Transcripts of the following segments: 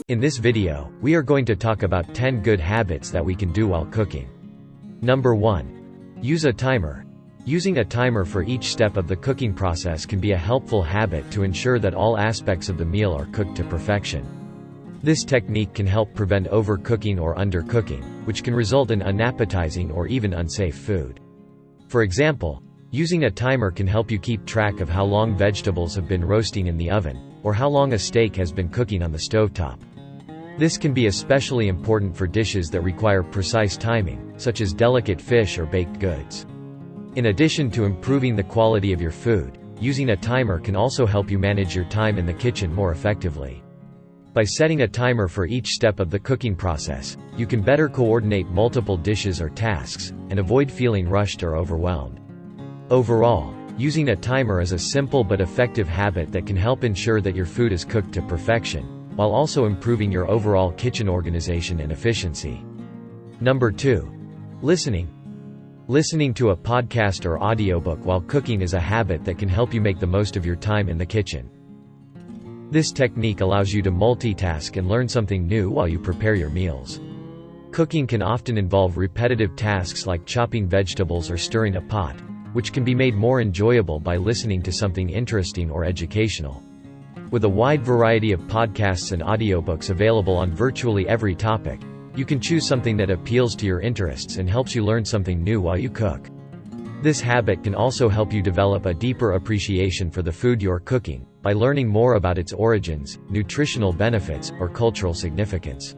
In this video, we are going to talk about 10 good habits that we can do while cooking. Number 1. Use a timer. Using a timer for each step of the cooking process can be a helpful habit to ensure that all aspects of the meal are cooked to perfection. This technique can help prevent overcooking or undercooking, which can result in unappetizing or even unsafe food. For example, using a timer can help you keep track of how long vegetables have been roasting in the oven, or how long a steak has been cooking on the stovetop. This can be especially important for dishes that require precise timing, such as delicate fish or baked goods. In addition to improving the quality of your food, using a timer can also help you manage your time in the kitchen more effectively. By setting a timer for each step of the cooking process, you can better coordinate multiple dishes or tasks, and avoid feeling rushed or overwhelmed. Overall, using a timer is a simple but effective habit that can help ensure that your food is cooked to perfection, while also improving your overall kitchen organization and efficiency. Number 2. Listening. Listening to a podcast or audiobook while cooking is a habit that can help you make the most of your time in the kitchen. This technique allows you to multitask and learn something new while you prepare your meals. Cooking can often involve repetitive tasks like chopping vegetables or stirring a pot, which can be made more enjoyable by listening to something interesting or educational. With a wide variety of podcasts and audiobooks available on virtually every topic, you can choose something that appeals to your interests and helps you learn something new while you cook. This habit can also help you develop a deeper appreciation for the food you're cooking, by learning more about its origins, nutritional benefits, or cultural significance.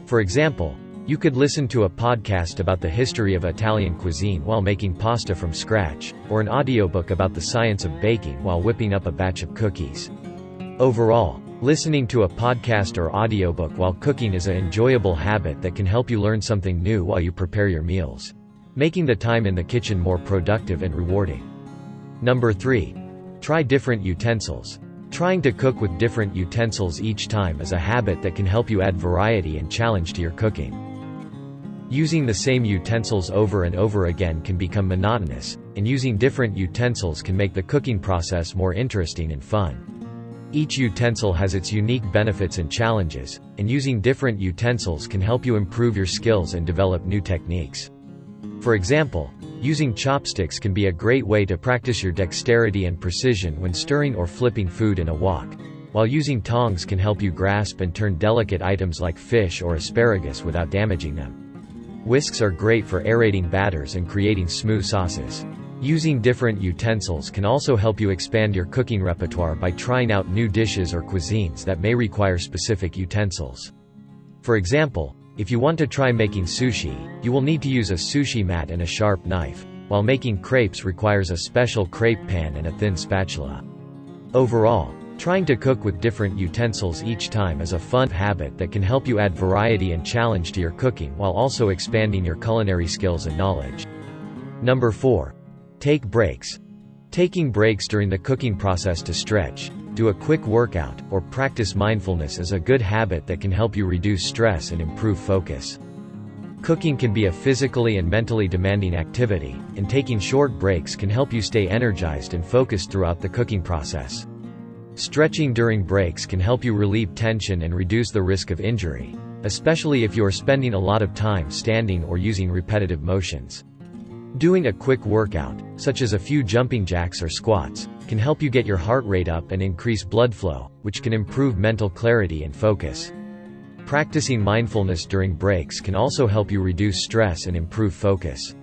For example, you could listen to a podcast about the history of Italian cuisine while making pasta from scratch, or an audiobook about the science of baking while whipping up a batch of cookies. Overall, listening to a podcast or audiobook while cooking is an enjoyable habit that can help you learn something new while you prepare your meals, making the time in the kitchen more productive and rewarding. Number 3. Try different utensils. Trying to cook with different utensils each time is a habit that can help you add variety and challenge to your cooking. Using the same utensils over and over again can become monotonous, and using different utensils can make the cooking process more interesting and fun. Each utensil has its unique benefits and challenges, and using different utensils can help you improve your skills and develop new techniques. For example, using chopsticks can be a great way to practice your dexterity and precision when stirring or flipping food in a wok, while using tongs can help you grasp and turn delicate items like fish or asparagus without damaging them. Whisks are great for aerating batters and creating smooth sauces. Using different utensils can also help you expand your cooking repertoire by trying out new dishes or cuisines that may require specific utensils. For example, if you want to try making sushi, you will need to use a sushi mat and a sharp knife, while making crepes requires a special crepe pan and a thin spatula. Overall, trying to cook with different utensils each time is a fun habit that can help you add variety and challenge to your cooking while also expanding your culinary skills and knowledge. Number 4. Take breaks. Taking breaks during the cooking process to stretch, do a quick workout, or practice mindfulness is a good habit that can help you reduce stress and improve focus. Cooking can be a physically and mentally demanding activity, and taking short breaks can help you stay energized and focused throughout the cooking process. Stretching during breaks can help you relieve tension and reduce the risk of injury, especially if you are spending a lot of time standing or using repetitive motions. Doing a quick workout, such as a few jumping jacks or squats, can help you get your heart rate up and increase blood flow, which can improve mental clarity and focus. Practicing mindfulness during breaks can also help you reduce stress and improve focus.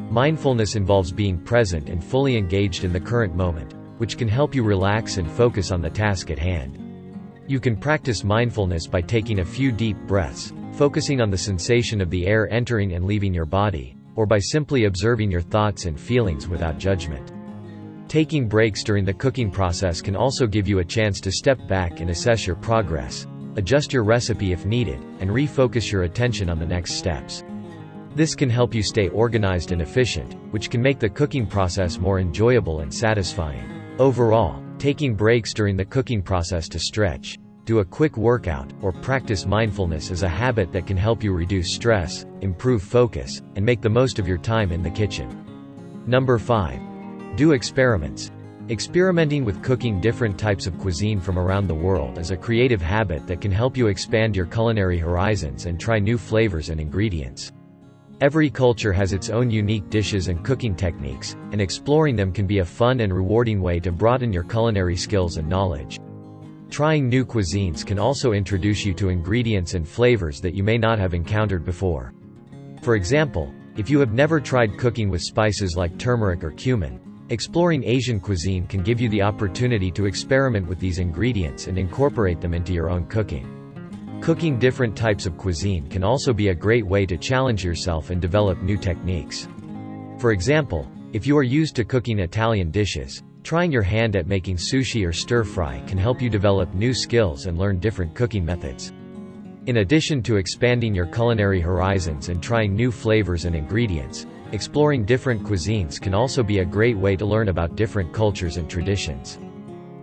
Mindfulness involves being present and fully engaged in the current moment, which can help you relax and focus on the task at hand. You can practice mindfulness by taking a few deep breaths, focusing on the sensation of the air entering and leaving your body, or by simply observing your thoughts and feelings without judgment. Taking breaks during the cooking process can also give you a chance to step back and assess your progress, adjust your recipe if needed, and refocus your attention on the next steps. This can help you stay organized and efficient, which can make the cooking process more enjoyable and satisfying. Overall, taking breaks during the cooking process to stretch, do a quick workout, or practice mindfulness is a habit that can help you reduce stress, improve focus, and make the most of your time in the kitchen. Number 5. Do experiments. Experimenting with cooking different types of cuisine from around the world is a creative habit that can help you expand your culinary horizons and try new flavors and ingredients. Every culture has its own unique dishes and cooking techniques, and exploring them can be a fun and rewarding way to broaden your culinary skills and knowledge. Trying new cuisines can also introduce you to ingredients and flavors that you may not have encountered before. For example, if you have never tried cooking with spices like turmeric or cumin, exploring Asian cuisine can give you the opportunity to experiment with these ingredients and incorporate them into your own cooking. Cooking different types of cuisine can also be a great way to challenge yourself and develop new techniques. For example, if you are used to cooking Italian dishes, trying your hand at making sushi or stir-fry can help you develop new skills and learn different cooking methods. In addition to expanding your culinary horizons and trying new flavors and ingredients, exploring different cuisines can also be a great way to learn about different cultures and traditions.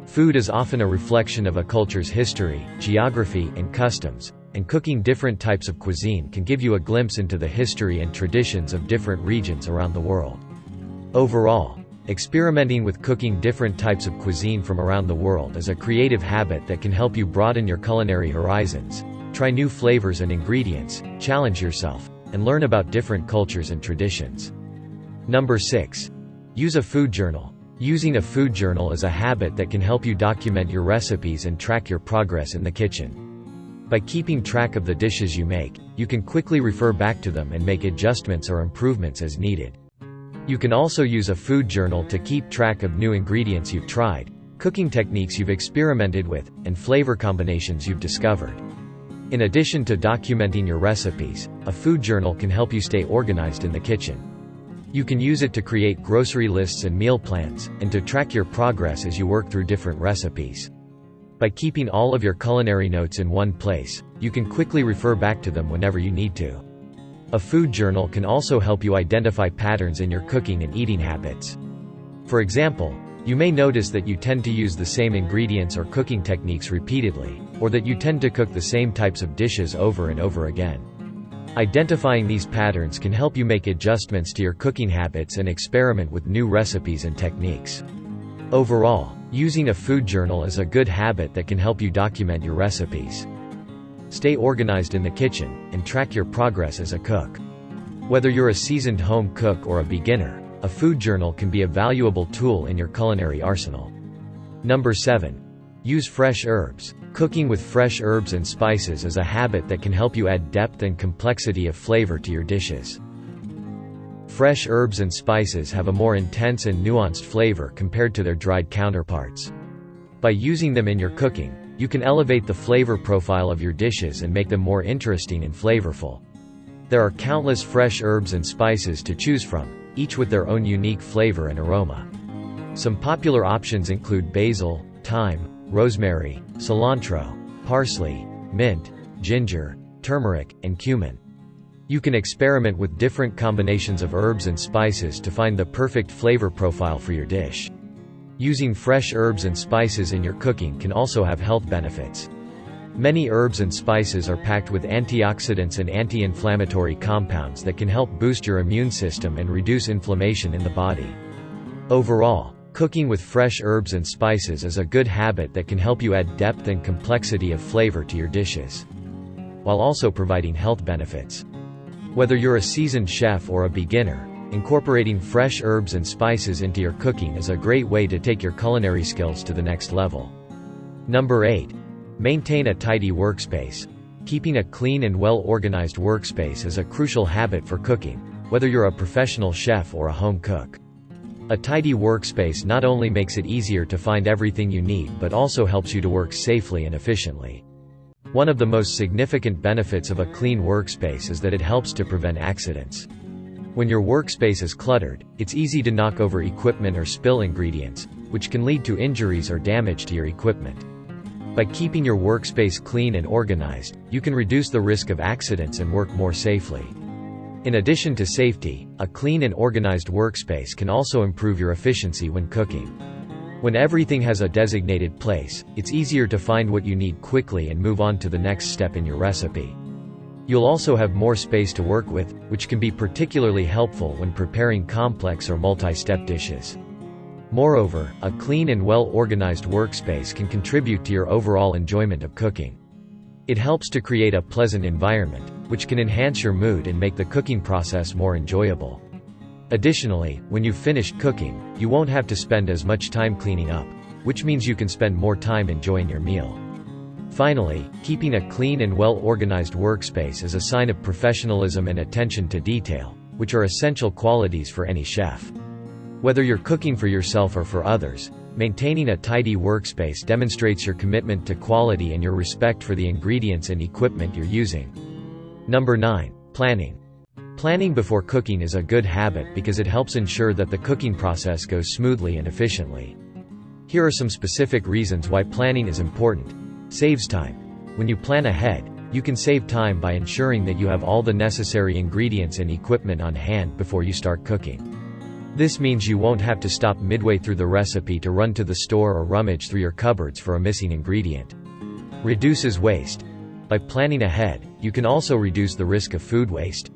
Food is often a reflection of a culture's history, geography, and customs, and cooking different types of cuisine can give you a glimpse into the history and traditions of different regions around the world. Overall, experimenting with cooking different types of cuisine from around the world is a creative habit that can help you broaden your culinary horizons, try new flavors and ingredients, challenge yourself, and learn about different cultures and traditions. Number 6. Use a food journal. Using a food journal is a habit that can help you document your recipes and track your progress in the kitchen. By keeping track of the dishes you make, you can quickly refer back to them and make adjustments or improvements as needed. You can also use a food journal to keep track of new ingredients you've tried, cooking techniques you've experimented with, and flavor combinations you've discovered. In addition to documenting your recipes, a food journal can help you stay organized in the kitchen. You can use it to create grocery lists and meal plans, and to track your progress as you work through different recipes. By keeping all of your culinary notes in one place, you can quickly refer back to them whenever you need to. A food journal can also help you identify patterns in your cooking and eating habits. For example, you may notice that you tend to use the same ingredients or cooking techniques repeatedly, or that you tend to cook the same types of dishes over and over again. Identifying these patterns can help you make adjustments to your cooking habits and experiment with new recipes and techniques. Overall, using a food journal is a good habit that can help you document your recipes. Stay organized in the kitchen, and track your progress as a cook. Whether you're a seasoned home cook or a beginner, a food journal can be a valuable tool in your culinary arsenal. Number 7. Use fresh herbs. Cooking with fresh herbs and spices is a habit that can help you add depth and complexity of flavor to your dishes. Fresh herbs and spices have a more intense and nuanced flavor compared to their dried counterparts. By using them in your cooking, you can elevate the flavor profile of your dishes and make them more interesting and flavorful. There are countless fresh herbs and spices to choose from, each with their own unique flavor and aroma. Some popular options include basil, thyme, rosemary, cilantro, parsley, mint, ginger, turmeric, and cumin. You can experiment with different combinations of herbs and spices to find the perfect flavor profile for your dish. Using fresh herbs and spices in your cooking can also have health benefits. Many herbs and spices are packed with antioxidants and anti-inflammatory compounds that can help boost your immune system and reduce inflammation in the body. Overall, cooking with fresh herbs and spices is a good habit that can help you add depth and complexity of flavor to your dishes, while also providing health benefits. Whether you're a seasoned chef or a beginner, incorporating fresh herbs and spices into your cooking is a great way to take your culinary skills to the next level. Number 8. Maintain a tidy workspace. Keeping a clean and well-organized workspace is a crucial habit for cooking, whether you're a professional chef or a home cook. A tidy workspace not only makes it easier to find everything you need but also helps you to work safely and efficiently. One of the most significant benefits of a clean workspace is that it helps to prevent accidents. When your workspace is cluttered, it's easy to knock over equipment or spill ingredients, which can lead to injuries or damage to your equipment. By keeping your workspace clean and organized, you can reduce the risk of accidents and work more safely. In addition to safety, a clean and organized workspace can also improve your efficiency when cooking. When everything has a designated place, it's easier to find what you need quickly and move on to the next step in your recipe. You'll also have more space to work with, which can be particularly helpful when preparing complex or multi-step dishes. Moreover, a clean and well-organized workspace can contribute to your overall enjoyment of cooking. It helps to create a pleasant environment, which can enhance your mood and make the cooking process more enjoyable. Additionally, when you've finished cooking, you won't have to spend as much time cleaning up, which means you can spend more time enjoying your meal. Finally, keeping a clean and well-organized workspace is a sign of professionalism and attention to detail, which are essential qualities for any chef. Whether you're cooking for yourself or for others, maintaining a tidy workspace demonstrates your commitment to quality and your respect for the ingredients and equipment you're using. Number 9. Planning. Planning before cooking is a good habit because it helps ensure that the cooking process goes smoothly and efficiently. Here are some specific reasons why planning is important. Saves time. When you plan ahead, you can save time by ensuring that you have all the necessary ingredients and equipment on hand before you start cooking. This means you won't have to stop midway through the recipe to run to the store or rummage through your cupboards for a missing ingredient. Reduces waste. By planning ahead, you can also reduce the risk of food waste.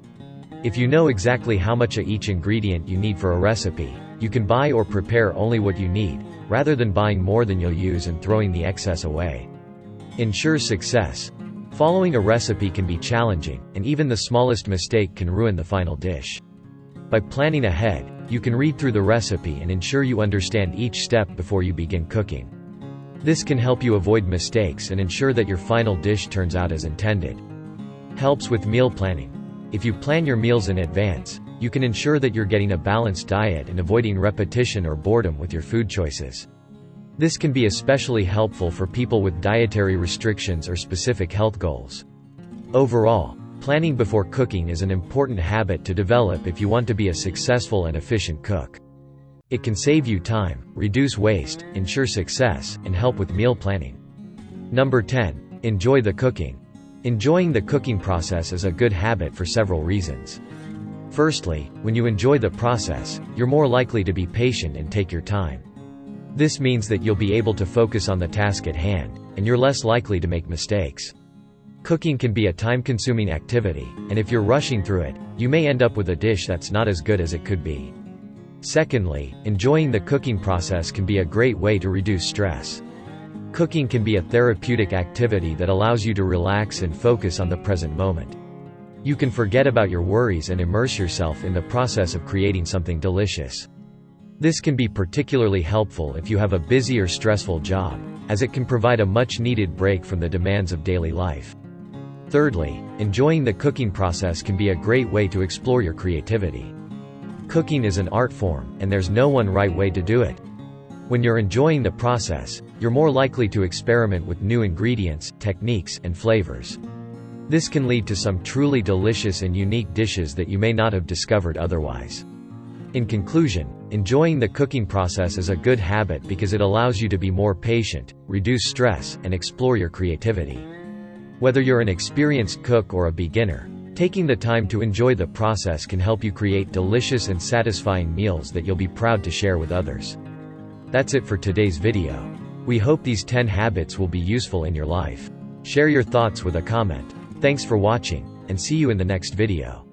If you know exactly how much of each ingredient you need for a recipe, you can buy or prepare only what you need, rather than buying more than you'll use and throwing the excess away. Ensures success. Following a recipe can be challenging, and even the smallest mistake can ruin the final dish. By planning ahead, you can read through the recipe and ensure you understand each step before you begin cooking. This can help you avoid mistakes and ensure that your final dish turns out as intended. Helps with meal planning. If you plan your meals in advance, you can ensure that you're getting a balanced diet and avoiding repetition or boredom with your food choices. This can be especially helpful for people with dietary restrictions or specific health goals. Overall, planning before cooking is an important habit to develop if you want to be a successful and efficient cook. It can save you time, reduce waste, ensure success, and help with meal planning. Number 10. Enjoy the cooking. Enjoying the cooking process is a good habit for several reasons. Firstly, when you enjoy the process, you're more likely to be patient and take your time. This means that you'll be able to focus on the task at hand, and you're less likely to make mistakes. Cooking can be a time-consuming activity, and if you're rushing through it, you may end up with a dish that's not as good as it could be. Secondly, enjoying the cooking process can be a great way to reduce stress. Cooking can be a therapeutic activity that allows you to relax and focus on the present moment. You can forget about your worries and immerse yourself in the process of creating something delicious. This can be particularly helpful if you have a busy or stressful job, as it can provide a much-needed break from the demands of daily life. Thirdly, enjoying the cooking process can be a great way to explore your creativity. Cooking is an art form, and there's no one right way to do it. When you're enjoying the process, you're more likely to experiment with new ingredients, techniques, and flavors. This can lead to some truly delicious and unique dishes that you may not have discovered otherwise. In conclusion, enjoying the cooking process is a good habit because it allows you to be more patient, reduce stress, and explore your creativity. Whether you're an experienced cook or a beginner, taking the time to enjoy the process can help you create delicious and satisfying meals that you'll be proud to share with others. That's it for today's video. We hope these 10 habits will be useful in your life. Share your thoughts with a comment. Thanks for watching, and see you in the next video.